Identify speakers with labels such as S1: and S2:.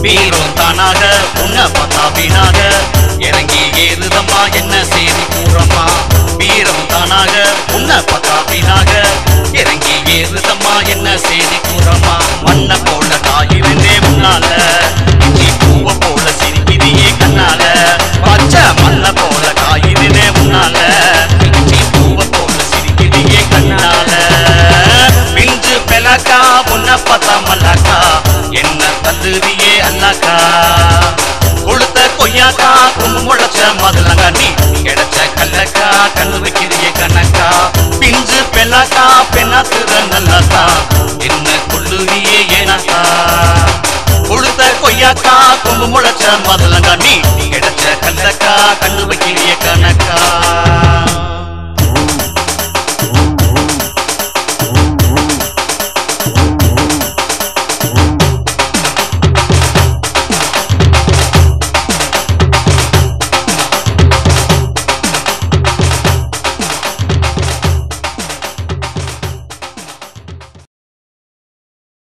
S1: வீரம் தானாக உன்னை பார்த்தா வீணாக இறங்கி ஏறுதம்மா என்ன செய்தி கூறம்மா வீரம் தானாக உன்னை பார்த்தா வீணாக இறங்கி ஏறுதம்மா என்ன செய்தி கூறம்மா மண்ணை போல தாயிருந்தே முன்னால இஞ்சி பூவை போல சிரிக்கிறியே கண்ணால பச்சை மண்ணை போல காயிருந்தே முன்னால இஞ்சி பூவை போல சிரிக்கிறியே கண்ணால பிஞ்சு பெலக்கா உன்னை பார்த்தா மல்லாக்கா என்ன தந்துரியே அல்லாக்கா கொளுத்த கொய்யாக்கா கும்பு முளைச்ச மதுலங்கா நீ கிடைச்ச கல்லக்கா கண்ணு வைக்கிறிய கணக்கா பிஞ்சு பெல்லாக்கா பெண்ணாத்துற நல்லாக்கா என்ன கொள்ளுவியே ஏனாக்கா கொளுத்த கொய்யாக்கா கும்பு முளைச்ச மதுலங்கா நீ கிடைச்ச கல்லக்கா கண்ணு வைக்கிறிய கணக்கா